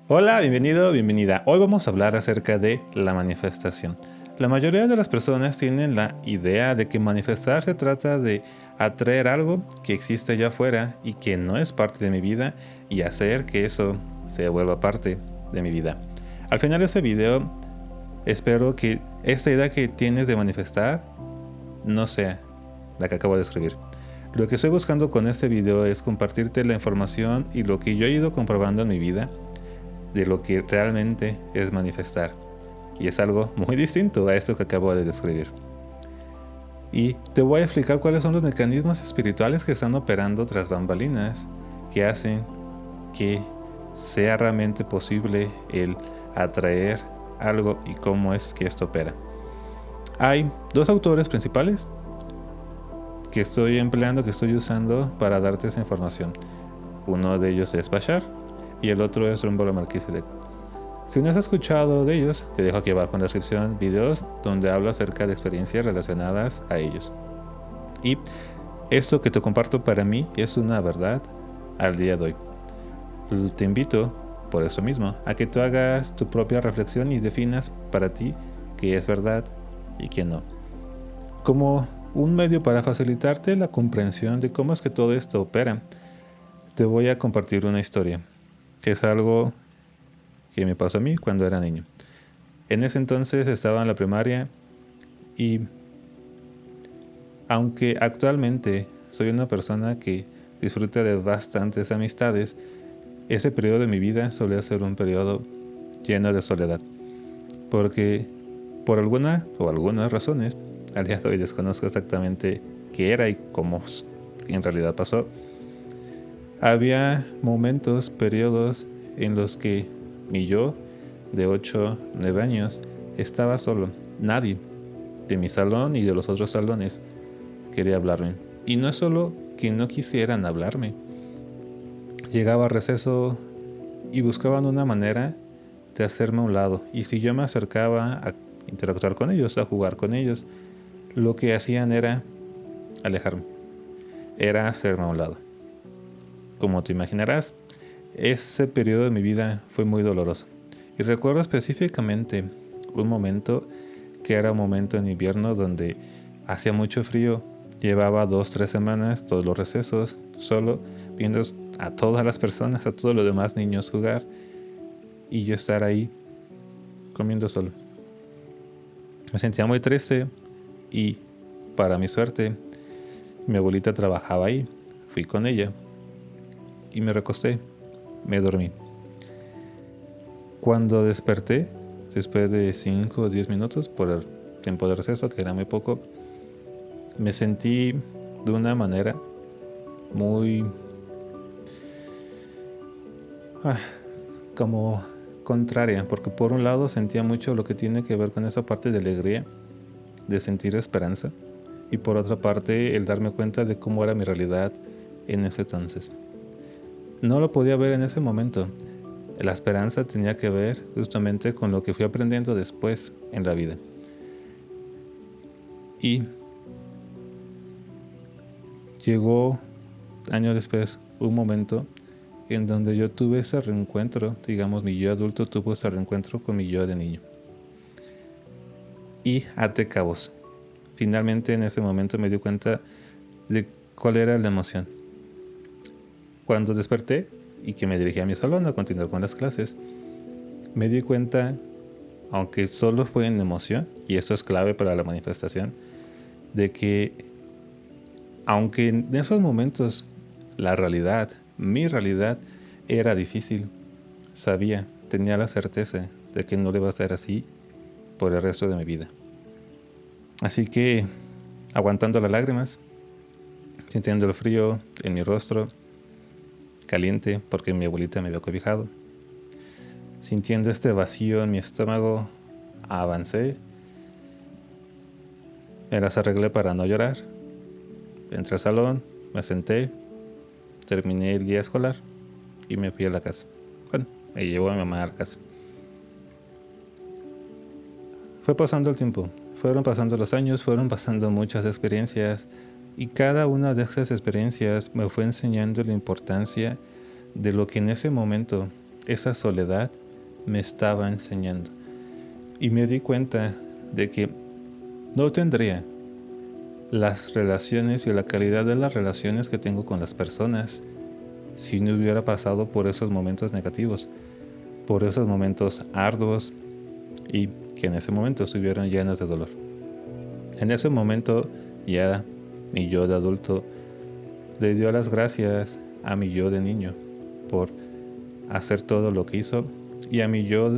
Hola, bienvenido, bienvenida. Hoy vamos a hablar acerca de la manifestación. La mayoría de las personas tienen la idea de que manifestar se trata de atraer algo que existe allá afuera y que no es parte de mi vida y hacer que eso se vuelva parte de mi vida. Al final de este video, espero que esta idea que tienes de manifestar no sea la que acabo de escribir. Lo que estoy buscando con este video es compartirte la información y lo que yo he ido comprobando en mi vida de lo que realmente es manifestar. Y es algo muy distinto a esto que acabo de describir. Y te voy a explicar cuáles son los mecanismos espirituales que están operando tras bambalinas que hacen que sea realmente posible el atraer algo y cómo es que esto opera. Hay dos autores principales que estoy empleando, que estoy usando para darte esa información. Uno de ellos es Bashar y el otro es Rumbo Melquisedec. Si no has escuchado de ellos, te dejo aquí abajo en la descripción videos donde hablo acerca de experiencias relacionadas a ellos. Y esto que te comparto para mí es una verdad al día de hoy. Te invito, por eso mismo, a que tú hagas tu propia reflexión y definas para ti qué es verdad y qué no. Como un medio para facilitarte la comprensión de cómo es que todo esto opera, te voy a compartir una historia, que es algo que me pasó a mí cuando era niño. En ese entonces estaba en la primaria y aunque actualmente soy una persona que disfruta de bastantes amistades, ese periodo de mi vida solía ser un periodo lleno de soledad. Porque por alguna o algunas razones, al día de hoy desconozco exactamente qué era y cómo en realidad pasó, había momentos, periodos en los que mi yo de 8, 9 años estaba solo. Nadie de mi salón y de los otros salones quería hablarme. Y no es solo que no quisieran hablarme. Llegaba a receso y buscaban una manera de hacerme a un lado. Y si yo me acercaba a interactuar con ellos, a jugar con ellos, lo que hacían era alejarme. Era hacerme a un lado. Como te imaginarás, ese periodo de mi vida fue muy doloroso. Y recuerdo específicamente un momento que era un momento en invierno donde hacía mucho frío. Llevaba 2-3 semanas, todos los recesos, solo viendo a todas las personas, a todos los demás niños jugar y yo estar ahí comiendo solo. Me sentía muy triste y, para mi suerte, mi abuelita trabajaba ahí. Fui con ella y me recosté, me dormí. Cuando desperté, después de 5 o 10 minutos por el tiempo de receso, que era muy poco, me sentí de una manera muy como contraria, porque por un lado sentía mucho lo que tiene que ver con esa parte de alegría, de sentir esperanza, y por otra parte el darme cuenta de cómo era mi realidad en ese entonces. No lo podía ver en ese momento. La esperanza tenía que ver justamente con lo que fui aprendiendo después en la vida. Y llegó años después un momento en donde yo tuve ese reencuentro, digamos, mi yo adulto tuvo ese reencuentro con mi yo de niño. Y até cabos. Finalmente en ese momento me di cuenta de cuál era la emoción. Cuando desperté y que me dirigí a mi salón a continuar con las clases, me di cuenta, aunque solo fue en emoción, y esto es clave para la manifestación, de que aunque en esos momentos la realidad, mi realidad, era difícil, sabía, tenía la certeza de que no le iba a ser así por el resto de mi vida. Así que, aguantando las lágrimas, sintiendo el frío en mi rostro, caliente porque mi abuelita me había cobijado, sintiendo este vacío en mi estómago, avancé, me las arreglé para no llorar, entré al salón, me senté, terminé el día escolar y me fui a la casa. Bueno, me llevó a mi mamá a la casa. Fue pasando el tiempo, fueron pasando los años, fueron pasando muchas experiencias y cada una de esas experiencias me fue enseñando la importancia de lo que en ese momento esa soledad me estaba enseñando. Y me di cuenta de que no tendría las relaciones y la calidad de las relaciones que tengo con las personas si no hubiera pasado por esos momentos negativos, por esos momentos arduos y que en ese momento estuvieron llenos de dolor. En ese momento ya mi yo de adulto le dio las gracias a mi yo de niño por hacer todo lo que hizo y a mi yo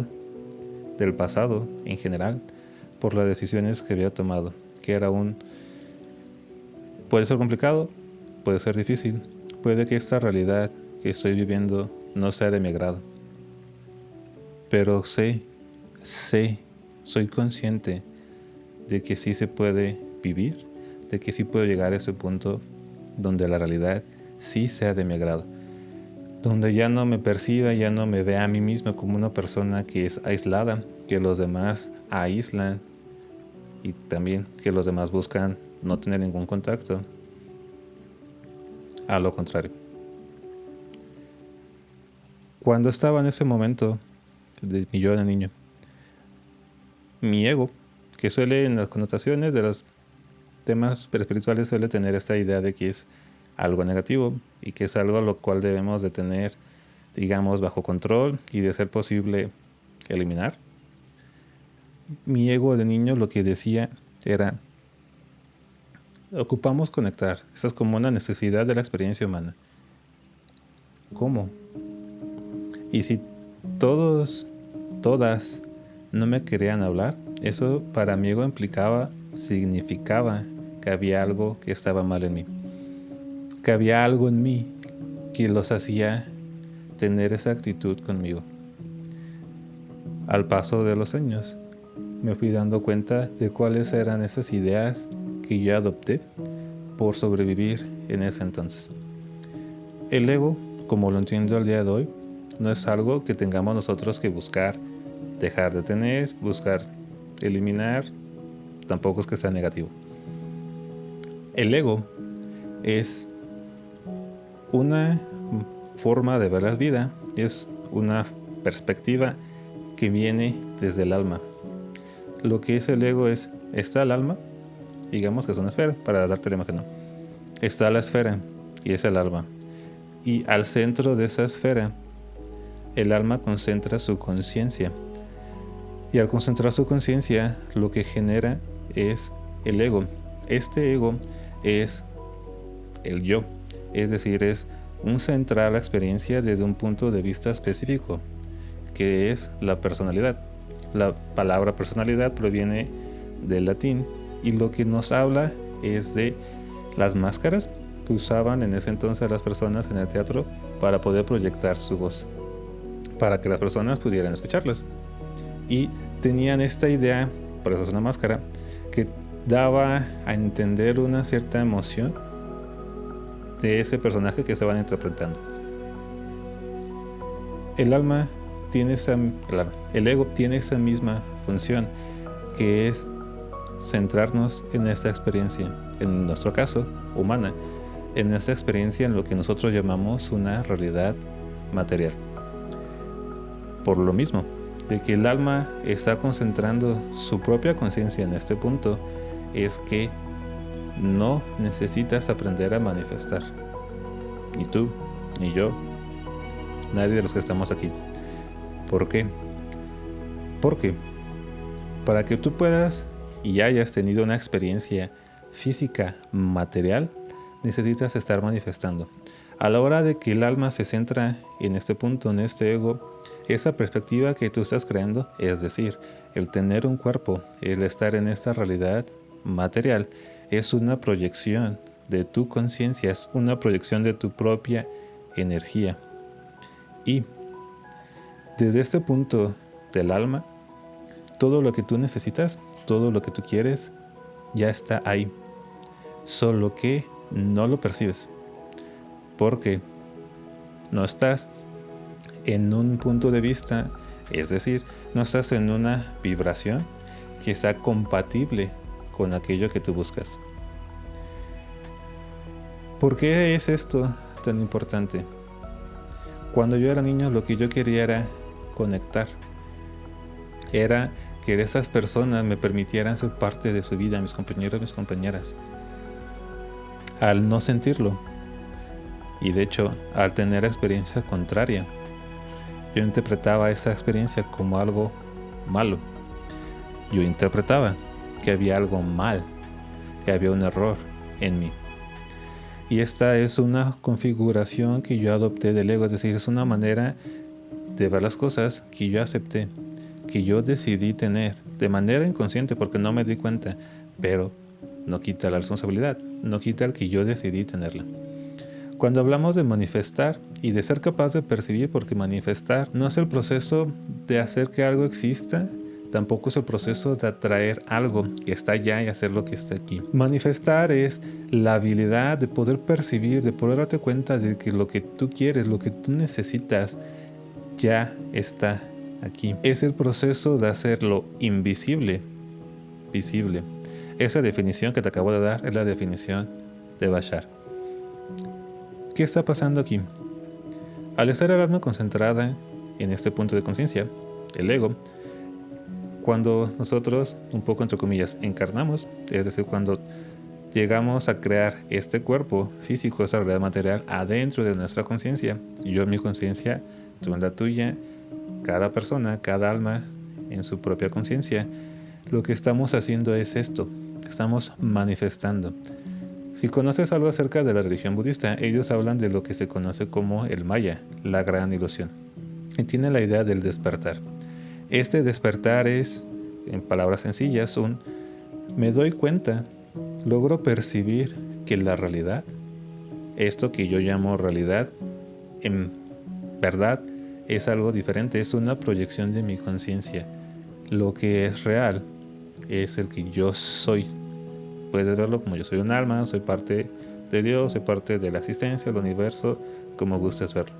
del pasado en general por las decisiones que había tomado, que era puede ser complicado, puede ser difícil, puede que esta realidad que estoy viviendo no sea de mi agrado, pero soy consciente de que sí se puede vivir, de que sí puedo llegar a ese punto donde la realidad sí sea de mi agrado, donde ya no me perciba, ya no me vea a mí mismo como una persona que es aislada, que los demás aíslan y también que los demás buscan no tener ningún contacto. A lo contrario. Cuando estaba en ese momento de mi yo de niño, mi ego, que suele en las connotaciones de los temas espirituales suele tener esta idea de que es algo negativo y que es algo a lo cual debemos de tener, digamos, bajo control y de ser posible eliminar. Mi ego de niño lo que decía era, ocupamos conectar, esa es como una necesidad de la experiencia humana. ¿Cómo? Y si todas no me querían hablar, eso para mi ego significaba que había algo que estaba mal en mí. Que había algo en mí que los hacía tener esa actitud conmigo. Al paso de los años, me fui dando cuenta de cuáles eran esas ideas que yo adopté por sobrevivir en ese entonces. El ego, como lo entiendo al día de hoy, no es algo que tengamos nosotros que buscar dejar de tener, buscar eliminar, tampoco es que sea negativo. El ego es una forma de ver la vida, es una perspectiva que viene desde el alma. Lo que es el ego está el alma, digamos que es una esfera, para darte la imagen, ¿no? Está la esfera y es el alma. Y al centro de esa esfera, el alma concentra su conciencia. Y al concentrar su conciencia, lo que genera es el ego. Este ego es el yo, es decir, es un centrar la experiencia desde un punto de vista específico, que es la personalidad. La palabra personalidad proviene del latín y lo que nos habla es de las máscaras que usaban en ese entonces las personas en el teatro para poder proyectar su voz, para que las personas pudieran escucharlas. Y tenían esta idea, por eso es una máscara, que daba a entender una cierta emoción de ese personaje que estaban interpretando. El ego tiene esa misma función, que es centrarnos en esta experiencia, en nuestro caso, humana, en esta experiencia en lo que nosotros llamamos una realidad material. Por lo mismo, de que el alma está concentrando su propia conciencia en este punto, es que no necesitas aprender a manifestar. Ni tú, ni yo, nadie de los que estamos aquí. ¿Por qué? Porque para que tú puedas y hayas tenido una experiencia física, material, necesitas estar manifestando. A la hora de que el alma se centra en este punto, en este ego, esa perspectiva que tú estás creando, es decir, el tener un cuerpo, el estar en esta realidad material, es una proyección de tu conciencia, es una proyección de tu propia energía. Y desde este punto del alma, todo lo que tú necesitas, todo lo que tú quieres, ya está ahí. Solo que no lo percibes. Porque no estás en un punto de vista, es decir, no estás en una vibración que sea compatible con aquello que tú buscas. ¿Por qué es esto tan importante? Cuando yo era niño, lo que yo quería era conectar. Era que esas personas me permitieran ser parte de su vida, mis compañeros, mis compañeras. Al no sentirlo, y de hecho, al tener experiencia contraria, yo interpretaba esa experiencia como algo malo. Yo interpretaba que había algo mal, que había un error en mí. Y esta es una configuración que yo adopté del ego, es decir, es una manera de ver las cosas que yo acepté, que yo decidí tener de manera inconsciente porque no me di cuenta, pero no quita la responsabilidad, no quita el que yo decidí tenerla. Cuando hablamos de manifestar y de ser capaz de percibir, porque manifestar no es el proceso de hacer que algo exista, tampoco es el proceso de atraer algo que está allá y hacer lo que está aquí. Manifestar es la habilidad de poder percibir, de poder darte cuenta de que lo que tú quieres, lo que tú necesitas, ya está aquí. Es el proceso de hacerlo invisible, visible. Esa definición que te acabo de dar es la definición de Bashar. ¿Qué está pasando aquí? Al estar el alma concentrada en este punto de conciencia, el ego, cuando nosotros, un poco entre comillas, encarnamos, es decir, cuando llegamos a crear este cuerpo físico, esta realidad material, adentro de nuestra conciencia, yo en mi conciencia, tú en la tuya, cada persona, cada alma en su propia conciencia, lo que estamos haciendo es esto, estamos manifestando. Si conoces algo acerca de la religión budista, ellos hablan de lo que se conoce como el Maya, la gran ilusión. Y tienen la idea del despertar. Este despertar es, en palabras sencillas, me doy cuenta, logro percibir que la realidad, esto que yo llamo realidad, en verdad es algo diferente, es una proyección de mi conciencia. Lo que es real es el que yo soy. Puedes verlo como yo soy un alma, soy parte de Dios, soy parte de la existencia, del universo, como gustes verlo.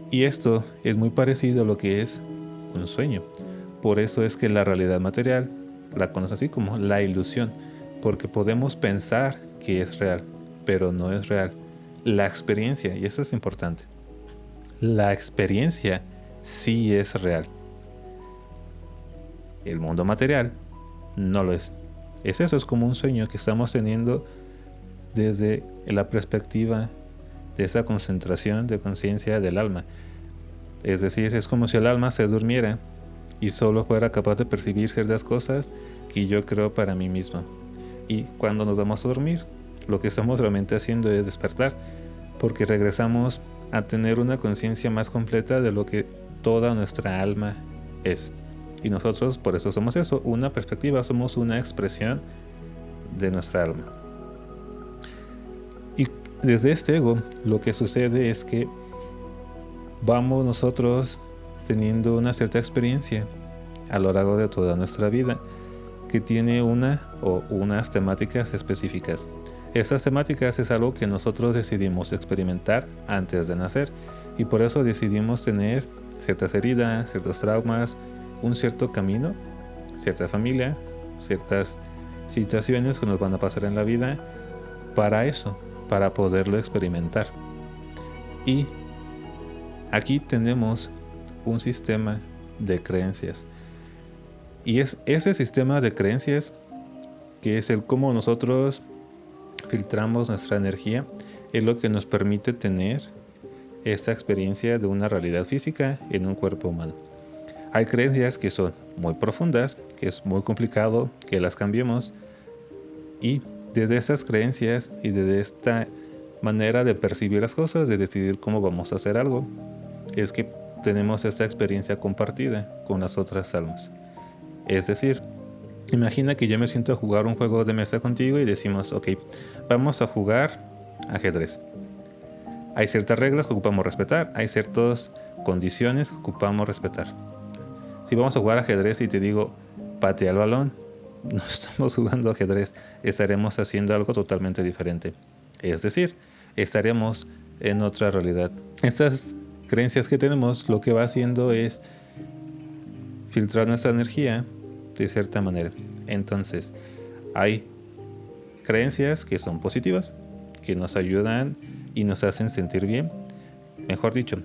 Y esto es muy parecido a lo que es un sueño. Por eso es que la realidad material la conoce así como la ilusión, porque podemos pensar que es real, pero no es real. La experiencia, y eso es importante, la experiencia sí es real. El mundo material no lo es. Eso, es como un sueño que estamos teniendo desde la perspectiva de esa concentración de conciencia del alma. Es decir, es como si el alma se durmiera y solo fuera capaz de percibir ciertas cosas que yo creo para mí mismo. Y cuando nos vamos a dormir, lo que estamos realmente haciendo es despertar, porque regresamos a tener una conciencia más completa de lo que toda nuestra alma es. Y nosotros por eso somos eso, una perspectiva, somos una expresión de nuestra alma. Y desde este ego lo que sucede es que vamos nosotros teniendo una cierta experiencia a lo largo de toda nuestra vida que tiene una o unas temáticas específicas. Estas temáticas es algo que nosotros decidimos experimentar antes de nacer y por eso decidimos tener ciertas heridas, ciertos traumas, un cierto camino, cierta familia, ciertas situaciones que nos van a pasar en la vida para eso, para poderlo experimentar. Y aquí tenemos un sistema de creencias. Y es ese sistema de creencias que es el cómo nosotros filtramos nuestra energía, es lo que nos permite tener esta experiencia de una realidad física en un cuerpo humano. Hay creencias que son muy profundas, que es muy complicado que las cambiemos, y desde estas creencias y desde esta manera de percibir las cosas, de decidir cómo vamos a hacer algo, es que tenemos esta experiencia compartida con las otras almas. Es decir, imagina que yo me siento a jugar un juego de mesa contigo y decimos, ok, vamos a jugar ajedrez. Hay ciertas reglas que ocupamos respetar, hay ciertas condiciones que ocupamos respetar. Si vamos a jugar ajedrez y te digo, patea el balón, no estamos jugando ajedrez, estaremos haciendo algo totalmente diferente. Es decir, estaremos en otra realidad. Estas creencias que tenemos lo que va haciendo es filtrar nuestra energía de cierta manera. Entonces, hay creencias que son positivas, que nos ayudan y nos hacen sentir bien. Mejor dicho,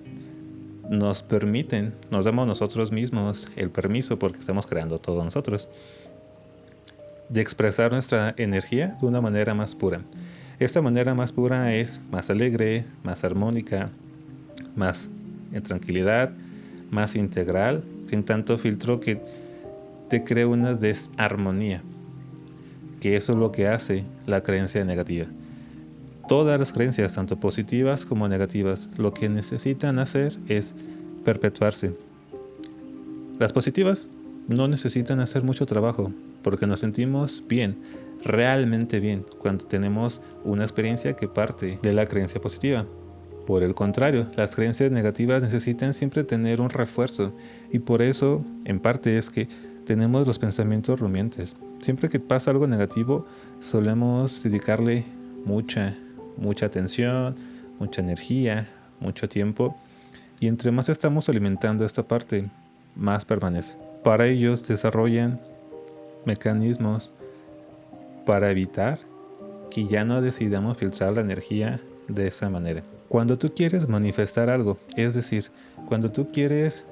nos permiten, nos damos nosotros mismos el permiso, porque estamos creando todo nosotros, de expresar nuestra energía de una manera más pura. Esta manera más pura es más alegre, más armónica, más en tranquilidad, más integral, sin tanto filtro que te crea una desarmonía, que eso es lo que hace la creencia negativa. Todas las creencias, tanto positivas como negativas, lo que necesitan hacer es perpetuarse. Las positivas no necesitan hacer mucho trabajo, porque nos sentimos bien, realmente bien, cuando tenemos una experiencia que parte de la creencia positiva. Por el contrario, las creencias negativas necesitan siempre tener un refuerzo, y por eso, en parte, es que tenemos los pensamientos rumiantes. Siempre que pasa algo negativo, solemos dedicarle mucha atención, mucha energía, mucho tiempo, y entre más estamos alimentando esta parte, más permanece. Para ellos desarrollan mecanismos para evitar que ya no decidamos filtrar la energía de esa manera. Cuando tú quieres manifestar algo, es decir, cuando tú quieres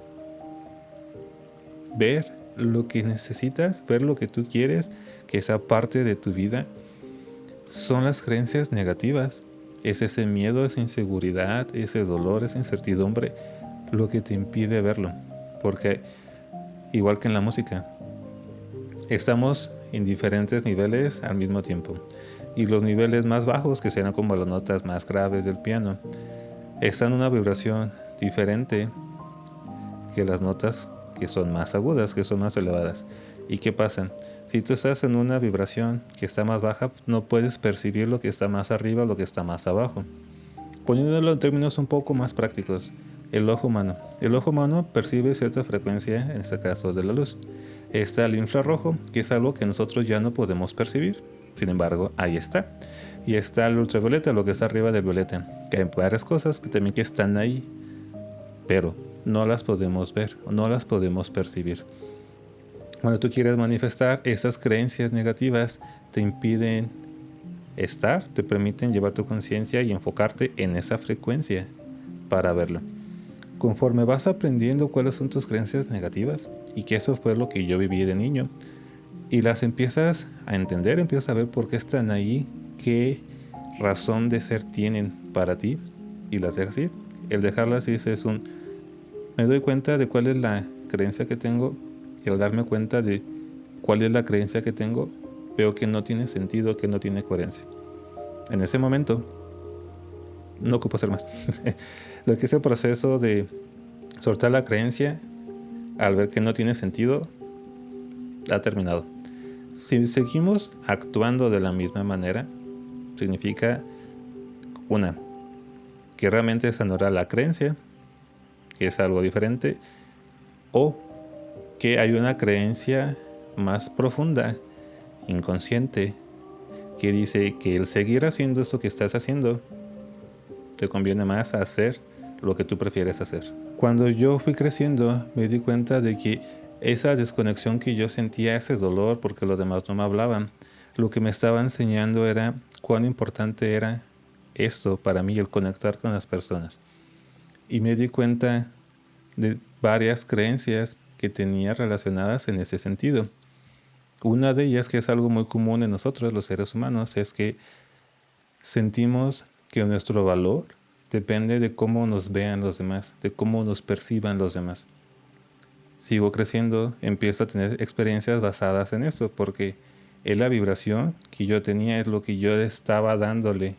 ver lo que necesitas, ver lo que tú quieres que sea parte de tu vida, son las creencias negativas. Es ese miedo, esa inseguridad, ese dolor, esa incertidumbre, lo que te impide verlo. Porque, igual que en la música, estamos en diferentes niveles al mismo tiempo. Y los niveles más bajos, que serán como las notas más graves del piano, están en una vibración diferente que las notas que son más agudas, que son más elevadas. ¿Y qué pasa? Si tú estás en una vibración que está más baja, no puedes percibir lo que está más arriba o lo que está más abajo. Poniéndolo en términos un poco más prácticos, el ojo humano. El ojo humano percibe cierta frecuencia, en este caso de la luz. Está el infrarrojo, que es algo que nosotros ya no podemos percibir. Sin embargo, ahí está. Y está el ultravioleta, lo que está arriba del violeta. Que hay varias cosas que también que están ahí, pero no las podemos ver, no las podemos percibir. Cuando tú quieres manifestar, esas creencias negativas te impiden estar, te permiten llevar tu conciencia y enfocarte en esa frecuencia para verlo. Conforme vas aprendiendo cuáles son tus creencias negativas, y que eso fue lo que yo viví de niño, y las empiezas a entender, empiezas a ver por qué están ahí, qué razón de ser tienen para ti, y las dejas ir. El dejarlas ir es me doy cuenta de cuál es la creencia que tengo, y al darme cuenta de cuál es la creencia que tengo, veo que no tiene sentido, que no tiene coherencia. En ese momento, no ocupo hacer más. Lo que es el proceso de soltar la creencia, al ver que no tiene sentido, ha terminado. Si seguimos actuando de la misma manera, significa, que realmente esa no era la creencia, que es algo diferente, o que hay una creencia más profunda, inconsciente, que dice que el seguir haciendo esto que estás haciendo te conviene más a hacer lo que tú prefieres hacer. Cuando yo fui creciendo, me di cuenta de que esa desconexión que yo sentía, ese dolor porque los demás no me hablaban, lo que me estaba enseñando era cuán importante era esto para mí, el conectar con las personas. Y me di cuenta de varias creencias que tenía relacionadas en ese sentido. Una de ellas, que es algo muy común en nosotros los seres humanos, es que sentimos que nuestro valor depende de cómo nos vean los demás, de cómo nos perciban los demás. Sigo creciendo, empiezo a tener experiencias basadas en esto, porque es la vibración que yo tenía, es lo que yo estaba dándole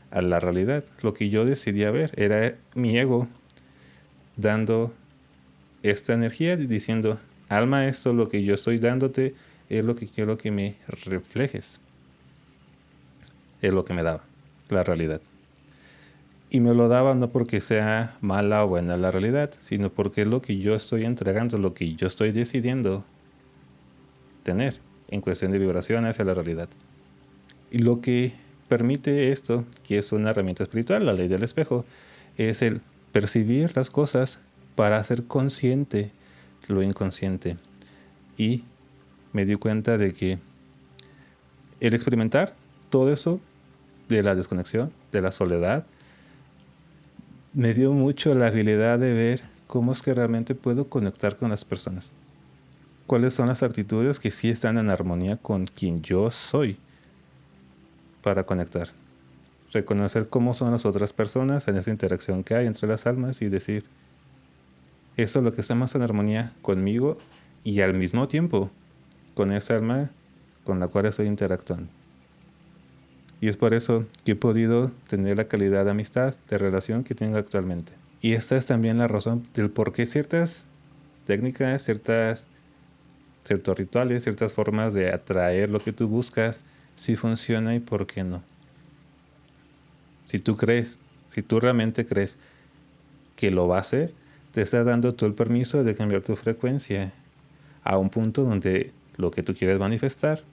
a la realidad. Lo que yo decidía ver era mi ego dando esta energía, diciendo, alma, esto lo que yo estoy dándote es lo que quiero que me reflejes. Es lo que me daba la realidad. Y me lo daba no porque sea mala o buena la realidad, sino porque es lo que yo estoy entregando, lo que yo estoy decidiendo tener en cuestión de vibración hacia la realidad. Y lo que permite esto, que es una herramienta espiritual, la ley del espejo, es el percibir las cosas para hacer consciente lo inconsciente. Y me di cuenta de que el experimentar todo eso de la desconexión, de la soledad, me dio mucho la habilidad de ver cómo es que realmente puedo conectar con las personas. ¿Cuáles son las actitudes que sí están en armonía con quien yo soy para conectar? Reconocer cómo son las otras personas en esa interacción que hay entre las almas y decir, eso es lo que está más en armonía conmigo y al mismo tiempo con esa alma con la cual estoy interactuando. Y es por eso que he podido tener la calidad de amistad, de relación que tengo actualmente. Y esta es también la razón del por qué ciertas técnicas, ciertos rituales, ciertas formas de atraer lo que tú buscas, sí funciona y por qué no. Si tú realmente crees que lo va a hacer, te estás dando tú el permiso de cambiar tu frecuencia a un punto donde lo que tú quieres manifestar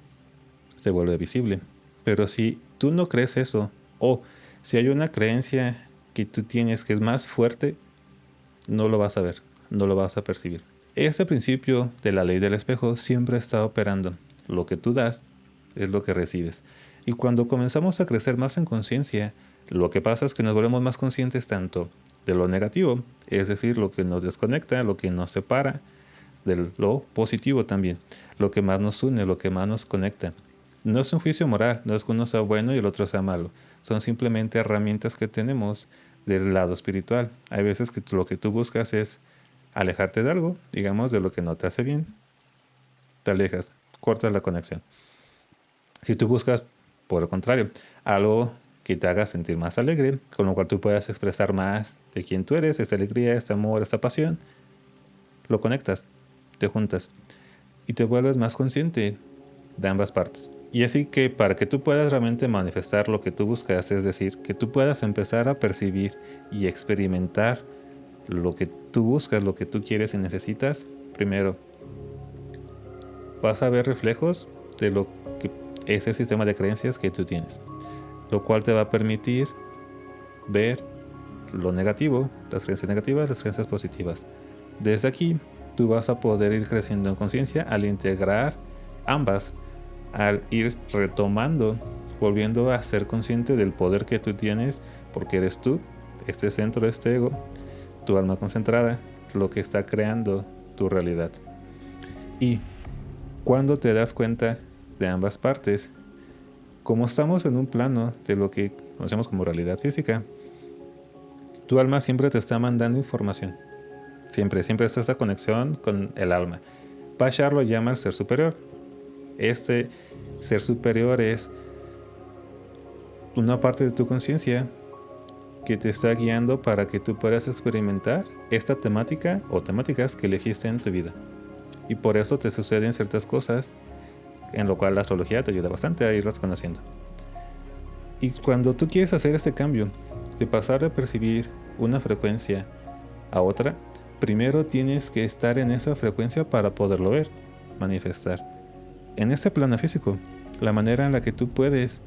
se vuelve visible. Pero si tú no crees eso, o si hay una creencia que tú tienes que es más fuerte, no lo vas a ver, no lo vas a percibir. Este principio de la ley del espejo siempre está operando. Lo que tú das es lo que recibes. Y cuando comenzamos a crecer más en conciencia, lo que pasa es que nos volvemos más conscientes tanto de lo negativo, es decir, lo que nos desconecta, lo que nos separa, de lo positivo también, lo que más nos une, lo que más nos conecta. No es un juicio moral, no es que uno sea bueno y el otro sea malo. Son simplemente herramientas que tenemos del lado espiritual. Hay veces que lo que tú buscas es alejarte de algo, digamos, de lo que no te hace bien. Te alejas, cortas la conexión. Si tú buscas, por el contrario, algo que te haga sentir más alegre, con lo cual tú puedas expresar más de quién tú eres, esta alegría, este amor, esta pasión, lo conectas, te juntas y te vuelves más consciente de ambas partes. Y así que para que tú puedas realmente manifestar lo que tú buscas, es decir, que tú puedas empezar a percibir y experimentar lo que tú buscas, lo que tú quieres y necesitas, primero vas a ver reflejos de lo que es el sistema de creencias que tú tienes, lo cual te va a permitir ver lo negativo, las creencias negativas, las creencias positivas. Desde aquí, tú vas a poder ir creciendo en conciencia al integrar ambas, al ir retomando, volviendo a ser consciente del poder que tú tienes, porque eres tú, este centro, este ego, tu alma concentrada, lo que está creando tu realidad. Y cuando te das cuenta de ambas partes, como estamos en un plano de lo que conocemos como realidad física, tu alma siempre te está mandando información. Siempre está esta conexión con el alma. Bashar lo llama el ser superior. Este ser superior es una parte de tu conciencia que te está guiando para que tú puedas experimentar esta temática o temáticas que elegiste en tu vida. Y por eso te suceden ciertas cosas, en lo cual la astrología te ayuda bastante a irlas conociendo. Y cuando tú quieres hacer este cambio, de pasar de percibir una frecuencia a otra, primero tienes que estar en esa frecuencia para poderlo ver, manifestar. En este plano físico, la manera en la que tú puedes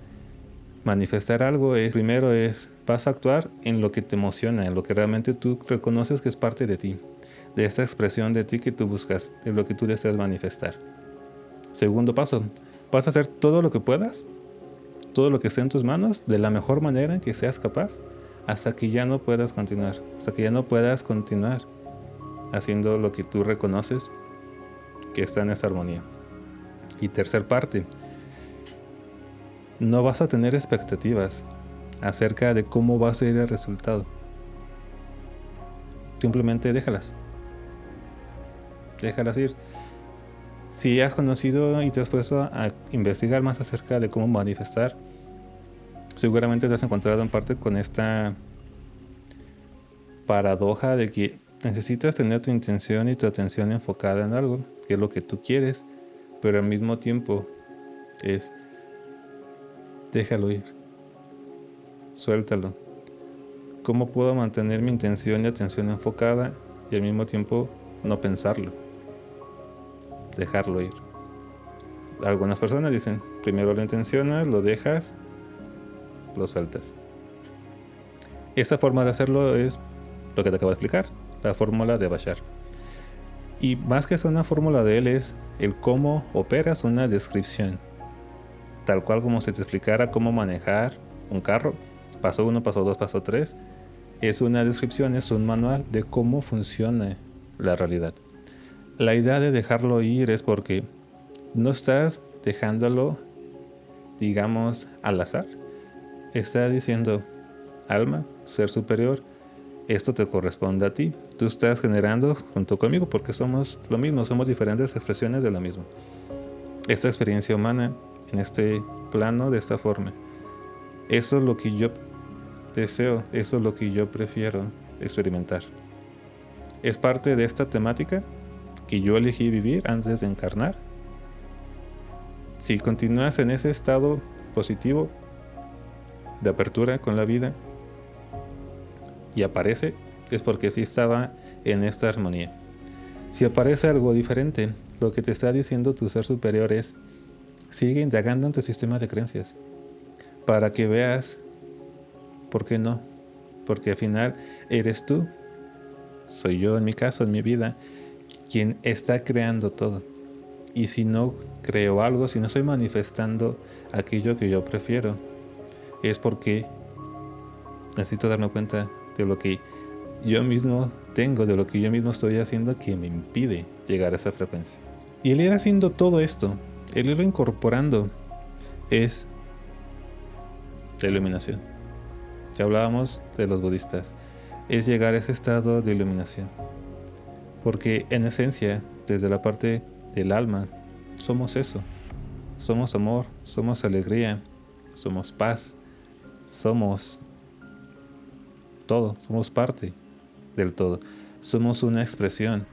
manifestar algo primero vas a actuar en lo que te emociona, en lo que realmente tú reconoces que es parte de ti, de esta expresión de ti que tú buscas, de lo que tú deseas manifestar. Segundo paso, vas a hacer todo lo que puedas, todo lo que esté en tus manos, de la mejor manera en que seas capaz, hasta que ya no puedas continuar, haciendo lo que tú reconoces que está en esa armonía. Y tercer parte, no vas a tener expectativas acerca de cómo va a ser el resultado. Simplemente déjalas ir. Si has conocido y te has puesto a investigar más acerca de cómo manifestar, seguramente te has encontrado en parte con esta paradoja de que necesitas tener tu intención y tu atención enfocada en algo, que es lo que tú quieres, pero al mismo tiempo es déjalo ir, suéltalo. ¿Cómo puedo mantener mi intención y atención enfocada y al mismo tiempo no pensarlo? Dejarlo ir. Algunas personas dicen, primero lo intencionas, lo dejas, lo sueltas. Esta forma de hacerlo es lo que te acabo de explicar, la fórmula de Bashar. Y más que ser una fórmula de él es el cómo operas una descripción. Tal cual como si te explicara cómo manejar un carro. Paso 1, paso 2, paso 3. Es una descripción, es un manual de cómo funciona la realidad. La idea de dejarlo ir es porque no estás dejándolo, digamos, al azar. Está diciendo, alma, ser superior, esto te corresponde a ti. Tú estás generando junto conmigo porque somos lo mismo, somos diferentes expresiones de lo mismo. Esta experiencia humana en este plano de esta forma. Eso es lo que yo deseo, eso es lo que yo prefiero experimentar. Es parte de esta temática que yo elegí vivir antes de encarnar. Si continúas en ese estado positivo de apertura con la vida y aparece, es porque sí estaba en esta armonía. Si aparece algo diferente, lo que te está diciendo tu ser superior es, sigue indagando en tu sistema de creencias para que veas por qué no. Porque al final eres tú, soy yo en mi caso, en mi vida, quien está creando todo. Y si no creo algo, si no estoy manifestando aquello que yo prefiero, es porque necesito darme cuenta de lo que yo mismo tengo, de lo que yo mismo estoy haciendo que me impide llegar a esa frecuencia. Y el ir haciendo todo esto, el irlo incorporando, es la iluminación. Que hablábamos de los budistas, es llegar a ese estado de iluminación. Porque en esencia, desde la parte del alma, somos eso. Somos amor, somos alegría, somos paz, somos todo, somos parte del todo. Somos una expresión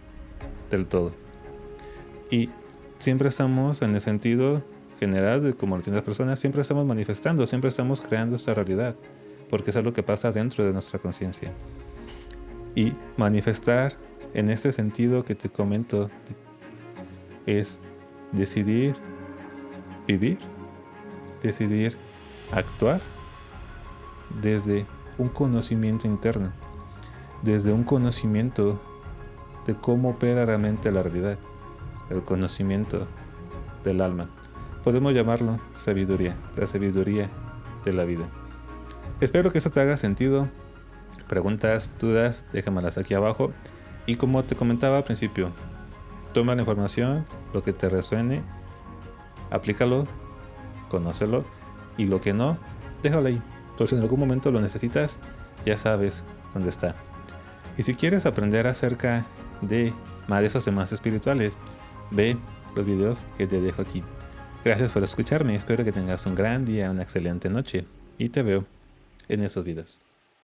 del todo. Y siempre estamos, en el sentido general de como lo tienen las personas, siempre estamos manifestando, siempre estamos creando esta realidad, porque es algo que pasa dentro de nuestra conciencia. Y manifestar en este sentido que te comento es decidir vivir, decidir actuar desde un conocimiento interno, desde un conocimiento de cómo opera realmente la realidad, el conocimiento del alma. Podemos llamarlo sabiduría, la sabiduría de la vida. Espero que esto te haga sentido. Preguntas, dudas, déjamelas aquí abajo. Y como te comentaba al principio, toma la información, lo que te resuene, aplícalo, conócelo, y lo que no, déjalo ahí. Por si en algún momento lo necesitas, ya sabes dónde está. Y si quieres aprender acerca de más de esos temas espirituales, ve los videos que te dejo aquí. Gracias por escucharme, espero que tengas un gran día, una excelente noche, y te veo en esos videos.